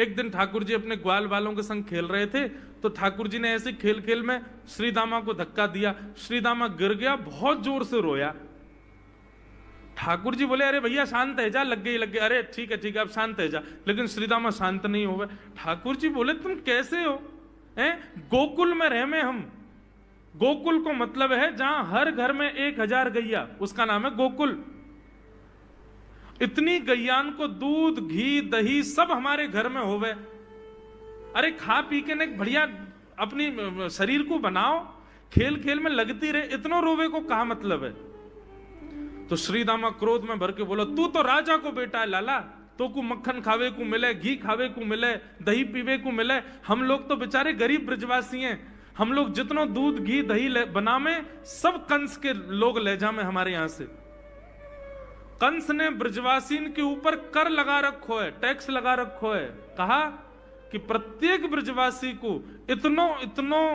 एक दिन ठाकुर जी अपने ग्वाल वालों के संग खेल रहे थे, तो ठाकुर जी ने ऐसे खेल खेल में श्रीदामा को धक्का दिया, श्रीदामा गिर गया, बहुत जोर से रोया। ठाकुर जी बोले, अरे भैया शांत है जा, लग गई। अरे ठीक है अब शांत है जा। लेकिन श्रीदामा शांत नहीं हो गए। ठाकुर जी बोले, तुम कैसे हो? गोकुल में रह में हम। गोकुल को मतलब है जहां हर घर में 1000 गैया, उसका नाम है गोकुल। इतनी गैयान को दूध घी दही सब हमारे घर में होवे। अरे खा पी के ने बढ़िया अपनी शरीर को बनाओ, खेल खेल में लगती रहे, इतना रोवे को कहा मतलब है? तो श्रीदामा क्रोध में भर के बोला, तू तो राजा को बेटा है लाला, तो को मक्खन खावे को मिले, घी खावे को मिले, दही पीवे को मिले। हम लोग तो बेचारे गरीब ब्रजवासी हैं, हम लोग जितना दूध घी दही बना में सब कंस के लोग ले जा में हमारे यहां से। कंस ने ब्रजवासीन के ऊपर कर लगा रखो है, टैक्स लगा रखो है। कहा कि प्रत्येक ब्रजवासी को इतनो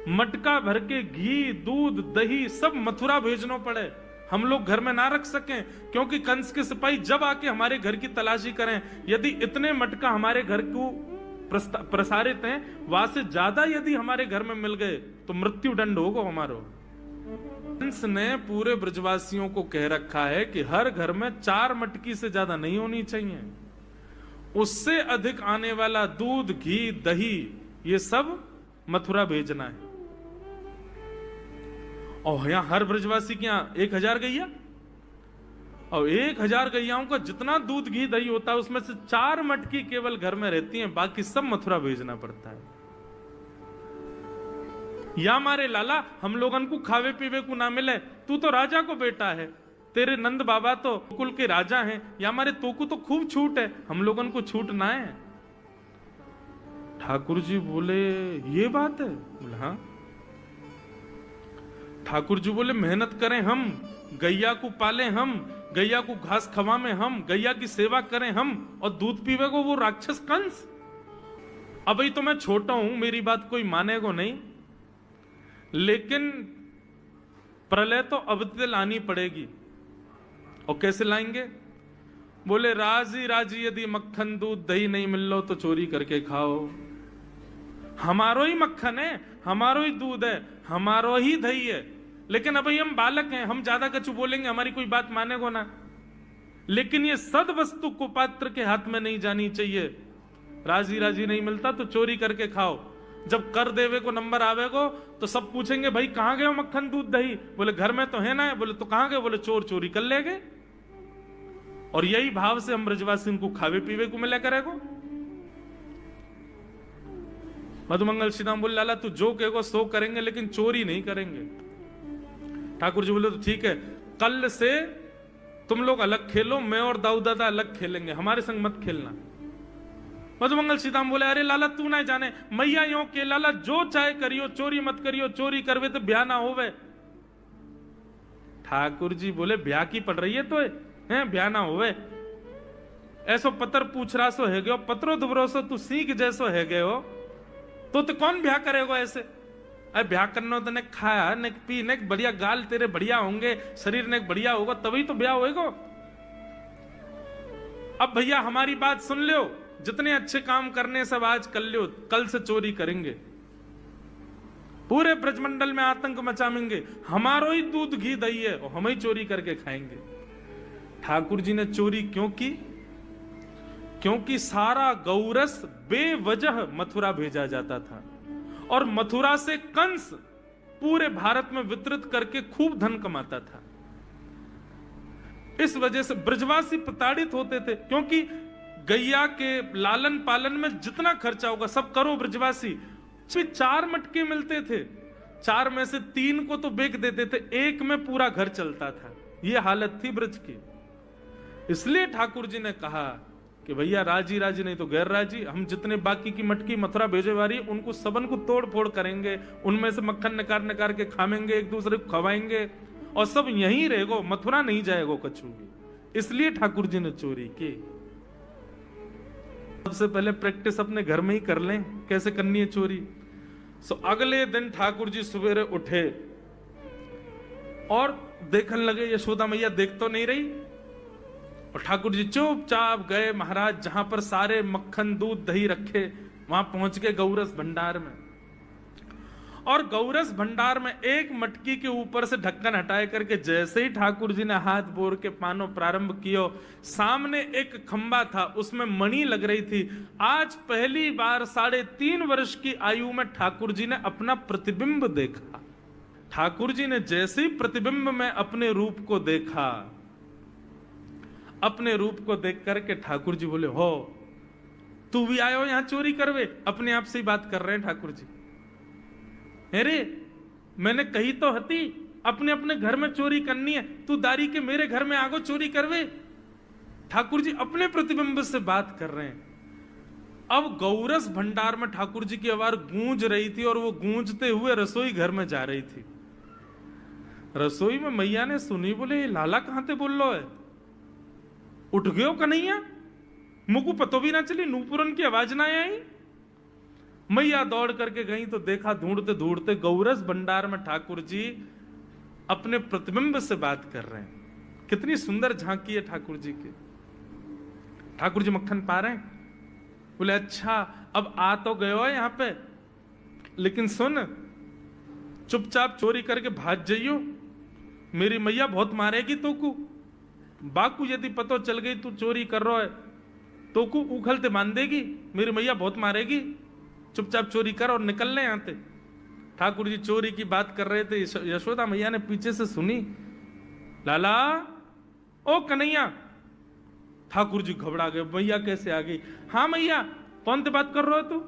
मटका भर के घी दूध दही सब मथुरा भेजना पड़े, हम लोग घर में ना रख सकें, क्योंकि कंस के सिपाही जब आके हमारे घर की तलाशी करें, यदि इतने मटका हमारे घर को प्रसारित हैं, वहां से ज्यादा यदि हमारे घर में मिल गए तो मृत्यु दंड होगा हमारो। कंस ने पूरे ब्रजवासियों को कह रखा है कि हर घर में 4 मटकी से ज्यादा नहीं होनी चाहिए, उससे अधिक आने वाला दूध घी दही ये सब मथुरा भेजना है। और यहां हर ब्रजवासी के यहां 1000 गैया, और 1000 गैयाओं का जितना दूध घी दही होता है उसमें से 4 मटकी केवल घर में रहती हैं, बाकी सब मथुरा भेजना पड़ता है। या मारे लाला हम लोगन को खावे पीवे को ना मिले, तू तो राजा को बेटा है, तेरे नंद बाबा तो कुल के राजा हैं, या मारे तो को तो खूब छूट है, हम लोगन को छूट ना है। ठाकुर जी बोले, ये बात है? बोले हाँ। ठाकुर जी बोले, मेहनत करें हम, गैया को पाले हम, गैया को घास खवा में हम, गैया की सेवा करें हम, और दूध पीवे को वो राक्षस कंस। अब तो मैं छोटा हूं, मेरी बात कोई मानेगा नहीं, लेकिन प्रलय तो अब तक लानी पड़ेगी। और कैसे लाएंगे? बोले, राजी राजी यदि मक्खन दूध दही नहीं मिल लो तो चोरी करके खाओ। हमारो ही मक्खन है, हमारो ही दूध है, हमारो ही दही है, लेकिन अभी हम बालक हैं, हम ज्यादा कछु बोलेंगे हमारी कोई बात मानेगो ना। लेकिन ये सद वस्तु कुपात्र के हाथ में नहीं जानी चाहिए। राजी राजी नहीं मिलता तो चोरी करके खाओ। जब कर देवे को नंबर आवेगो तो सब पूछेंगे, भाई कहां गए हो मक्खन दूध दही? बोले घर में तो है ना। बोले तो कहां गए? बोले चोर चोरी कर ले गए। और यही भाव से हम ब्रजवासी को खावे पीवे को मिला करेगो। मधुमंगल श्रीराम बोले, लाला तू जो कहेगो सो करेंगे, लेकिन चोरी नहीं करेंगे। ठाकुर जी बोले, तो ठीक है, कल से तुम लोग अलग खेलो, मैं और दाऊ दादा अलग खेलेंगे, हमारे संग मत खेलना। मधुमंगल सीताम बोले, अरे लाला तू ना जाने, मैया यो के लाला जो चाहे करियो, चोरी मत करियो, चोरी करवे तो ब्याह ना होवे। ठाकुर जी बोले, ब्याह की पड़ रही है तो है, ब्याह ना होवे। ऐसो पत्र पूछ रहा सो है गयो, पत्रो दुबरो सो तू सीख जैसो है गयो, तो कौन ब्याह करेगा ऐसे? अरे ब्याह करना तो ने खाया ने पी ने बढ़िया, गाल तेरे बढ़िया होंगे, शरीर ने बढ़िया होगा, तभी तो ब्याह होएगा। अब भैया हमारी बात सुन लो, जितने अच्छे काम करने सब आज कर लो, कल से चोरी करेंगे, पूरे ब्रजमंडल में आतंक मचाएंगे, हमारो ही दूध घी दही है और हम ही चोरी करके खाएंगे। ठाकुर जी ने चोरी क्यों की? क्योंकि सारा गौरस बेवजह मथुरा भेजा जाता था, और मथुरा से कंस पूरे भारत में वितरित करके खूब धन कमाता था। इस वजह से ब्रजवासी प्रताड़ित होते थे, क्योंकि गैया के लालन पालन में जितना खर्चा होगा सब करो ब्रजवासी। 4 मटके मिलते थे, 4 में से 3 को तो बेच देते थे, 1 में पूरा घर चलता था। यह हालत थी ब्रज की। इसलिए ठाकुर जी ने कहा कि भैया राजी राजी नहीं तो गैर राजी, हम जितने बाकी की मटकी मथुरा भेजे वाली उनको सबन को तोड़ फोड़ करेंगे, उनमें से मक्खन निकाल निकाल के खाएंगे, एक दूसरे को खवाएंगे, और सब यहीं रहेगो, मथुरा नहीं जाएगो कछु भी। इसलिए ठाकुर जी ने चोरी की। सबसे पहले प्रैक्टिस अपने घर में ही कर लें कैसे करनी है चोरी। सो अगले दिन ठाकुर जी सवेरे उठे और देखने लगे, यशोदा मैया देख तो नहीं रही, और ठाकुर जी चुपचाप गए महाराज जहां पर सारे मक्खन दूध दही रखे, वहां पहुंच गए गौरस भंडार में। और गौरस भंडार में एक मटकी के ऊपर से ढक्कन हटाए करके जैसे ही ठाकुर जी ने हाथ बोर के पानो प्रारंभ किया, सामने एक खंबा था, उसमें मणि लग रही थी। आज पहली बार 3.5 वर्ष की आयु में ठाकुर जी ने अपना प्रतिबिंब देखा। ठाकुर जी ने जैसे ही प्रतिबिंब में अपने रूप को देखा, अपने रूप को देख करके ठाकुर जी बोले, हो तू भी आयो यहां चोरी करवे? अपने आप से ही बात कर रहे हैं ठाकुर जी। अरे मैंने कही तो हती अपने अपने घर में चोरी करनी है, तू दारी के मेरे घर में आगो चोरी करवे? ठाकुर जी अपने प्रतिबिंब से बात कर रहे हैं। अब गौरस भंडार में ठाकुर जी की आवाज गूंज रही थी और वो गूंजते हुए रसोई घर में जा रही थी। रसोई में मैया ने सुनी, बोले ये लाला कहां ते बोल लो है? उठ गयो कन्हैया? मुझको पतो भी ना चली, नूपुरन की आवाज ना आई। मैया दौड़ करके गई तो देखा ढूंढते ढूंढते गौरस भंडार में ठाकुर जी अपने प्रतिबिंब से बात कर रहे हैं। कितनी सुंदर झांकी है ठाकुर जी की। ठाकुर जी मक्खन पा रहे हैं। बोले अच्छा अब आ तो गयो है यहां पे, लेकिन सुन चुपचाप चोरी करके भाग जाइयो, मेरी मैया बहुत मारेगी तो को। बाकू यदि पतो चल गई तू चोरी कर रहा है तो को उखलते मान देगी, मेरी मैया बहुत मारेगी। चुपचाप चोरी कर और निकल ले यहां से। ठाकुर जी चोरी की बात कर रहे थे, यशोदा मैया ने पीछे से सुनी, लाला ओ कन्हैया। ठाकुर जी घबरा गए, मैया कैसे आ गई? हाँ मैया, कौन से बात कर रहे हो तू?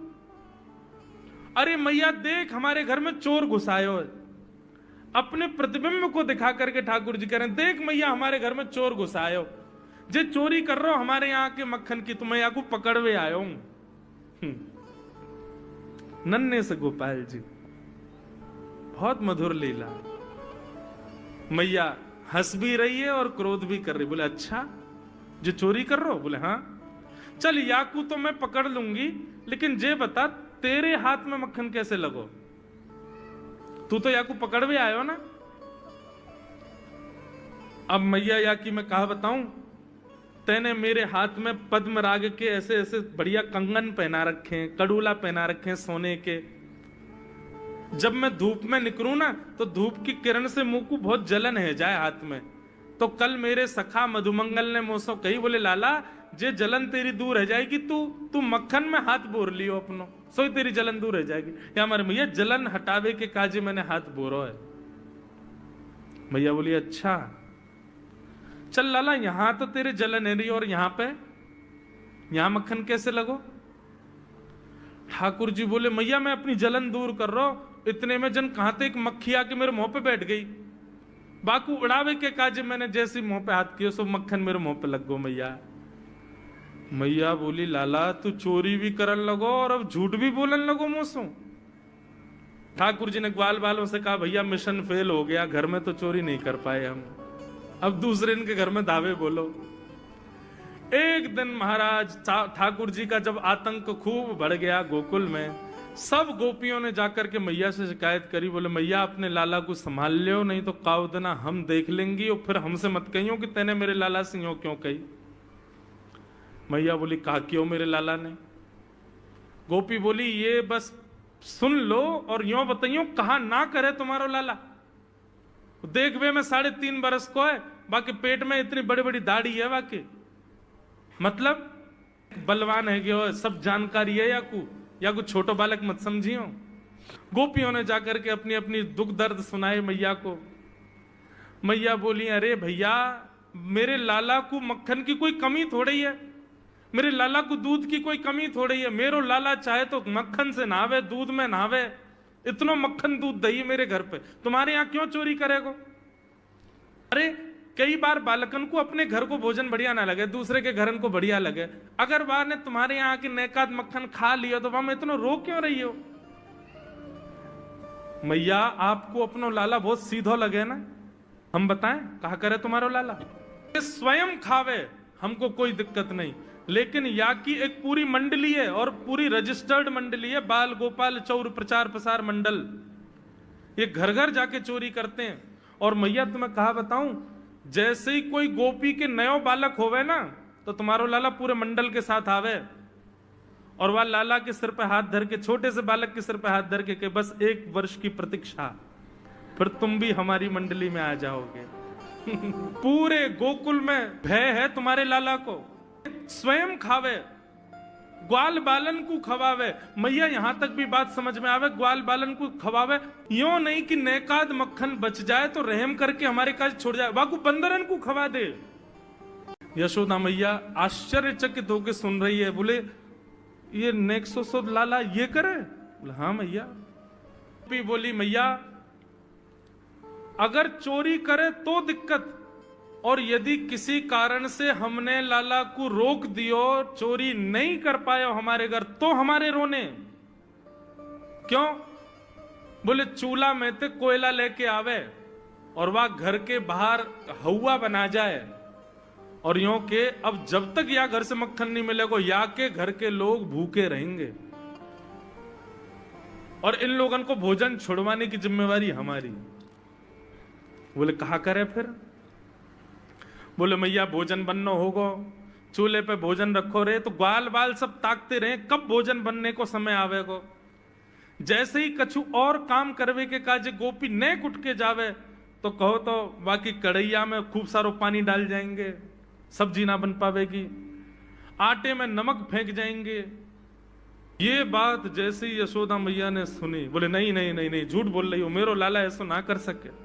अरे मैया देख हमारे घर में चोर घुसायो है। अपने प्रतिबिंब को दिखा करके ठाकुर जी कह रहे हैं, देख मैया हमारे घर में चोर घुसायो, जे चोरी कर रहे हो हमारे यहाँ के मक्खन की, तो मैं यहाँ को पकड़वे आयो हूं। नन्हे से गोपाल जी, बहुत मधुर लीला। मैया हंस भी रही है और क्रोध भी कर रही। बोले अच्छा जो चोरी कर रहे हो? बोले हाँ। चल याकू तो मैं पकड़ लूंगी, लेकिन जे बता तेरे हाथ में मक्खन कैसे लगो? तू तो याकू पकड़वे आयो ना। अब मैया याकी मैं कहा बताऊं, तेने मेरे हाथ में पद्म राग के ऐसे ऐसे बढ़िया कंगन पहना रखे हैं, कड़ूला पहना रखे हैं सोने के। जब मैं धूप में निकलूं ना तो धूप की किरण से मुंह को बहुत जलन है जाए हाथ में। तो कल मेरे सखा मधुमंगल ने मुझसे कही, बोले लाला जे जलन तेरी दूर रह जाएगी, तू मक्खन में हाथ बोर लियो अपनो, सोई तेरी जलन दूर रह जाएगी। या हमारे मैया जलन हटावे के काजे मैंने हाथ बोरो है। मैया बोली अच्छा चल लाला, यहां तो तेरे जलन है रही और यहां मक्खन कैसे लगो? ठाकुर जी बोले मैया मैं अपनी जलन दूर कर रहा हूं। इतने में जन कहां ते एक मक्खी आके मेरे मुंह पे बैठ गई। बाकू उड़ावे के काजे मैंने जैसे मुंह पे हाथ किया सो मक्खन मेरे मुंह पे लग गो। मैया बोली लाला तू चोरी भी करन लगो और अब झूठ भी बोलन लगो मुझसे। ठाकुर जी ने ग्वाल बालों से कहा भैया मिशन फेल हो गया, घर में तो चोरी नहीं कर पाए हम, अब दूसरे इनके घर में दावे बोलो। एक दिन महाराज ठाकुर जी का जब आतंक खूब बढ़ गया गोकुल में, सब गोपियों ने जाकर के मैया से शिकायत करी। बोले मैया अपने लाला को संभाल लियो, नहीं तो काउदना हम देख लेंगी और फिर हमसे मत कहियो कि तेने मेरे लाला से यूं क्यों कही। मैया बोली कहा क्यों मेरे लाला ने? गोपी बोली ये बस सुन लो और यूं बताइयो कहा ना करे तुम्हारो लाला। देख वे मैं 3.5 बरस को है, बाकी पेट में इतनी बड़ी बड़ी दाढ़ी है, बाकी मतलब बलवान है कि सब जानकारी है या कुछ छोटो बालक मत समझियो। गोपियों ने जाकर के अपनी अपनी दुख दर्द सुनाए मैया को। मैया बोली अरे भैया मेरे लाला को मक्खन की कोई कमी थोड़ी है, मेरे लाला को दूध की कोई कमी थोड़ी है। मेरो लाला चाहे तो मक्खन से नहावे, दूध में नहावे, इतना मक्खन दूध दही मेरे घर पे, तुम्हारे यहां क्यों चोरी करेगो? अरे कई बार बालकन को अपने घर को भोजन बढ़िया ना लगे, दूसरे के घरन को बढ़िया लगे, अगर बार ने तुम्हारे यहाँ की नेकात मक्खन खा लियो तो वहां इतना रो क्यों रही हो? मैया आपको अपनो लाला बहुत सीधो लगे ना, हम बताएं कहा करे तुम्हारो लाला? स्वयं खावे हमको कोई दिक्कत नहीं, लेकिन या की एक पूरी मंडली है और पूरी रजिस्टर्ड मंडली है, बाल गोपाल चौर प्रचार प्रसार मंडल, ये घर घर जाके चोरी करते हैं। और मैया तुम्हें कहा बताऊं, जैसे ही कोई गोपी के नयो बालक होवे ना, तो तुम्हारो लाला पूरे मंडल के साथ आवे और वह लाला के सिर पे हाथ धर के, छोटे से बालक के सिर पे हाथ धर के बस 1 वर्ष की प्रतीक्षा, फिर तुम भी हमारी मंडली में आ जाओगे। पूरे गोकुल में भय है तुम्हारे लाला को। स्वयं खावे, ग्वाल बालन को खवावे। मैया यहां तक भी बात समझ में आवे, ग्वाल बालन को खवावे, यो नहीं कि नेकाद मक्खन बच जाए तो रहम करके हमारे काज छोड़ जाए, वाकू बंदरन को खवा दे। यशोदा मैया आश्चर्यचकित होकर सुन रही है। बोले ये नेक्सो लाला ये करे? बोले हाँ मैया। बोली मैया अगर चोरी करे तो दिक्कत, और यदि किसी कारण से हमने लाला को रोक दियो, चोरी नहीं कर पाए हमारे घर, तो हमारे रोने क्यों? बोले चूल्हा में ते कोयला लेके आवे और वह घर के बाहर हवा बना जाए, और यूं के अब जब तक या घर से मक्खन नहीं मिलेगा या के घर के लोग भूखे रहेंगे, और इन लोगों को भोजन छुड़वाने की जिम्मेवारी हमारी। बोले कहा करे फिर? बोले मैया भोजन बनना होगा, चूल्हे पे भोजन रखो रे, तो ग्वाल बाल सब ताकते रहे कब भोजन बनने को समय आवेगो। जैसे ही कछु और काम करवे के काजे गोपी ने कुट के जावे, तो कहो तो बाकी कढ़ैया में खूब सारो पानी डाल जाएंगे, सब्जी ना बन पावेगी, आटे में नमक फेंक जाएंगे। ये बात जैसे ही यशोदा मैया ने सुनी, बोले नहीं नहीं नहीं नहीं, झूठ बोल रही हो, मेरो लाला ऐसा ना कर सके।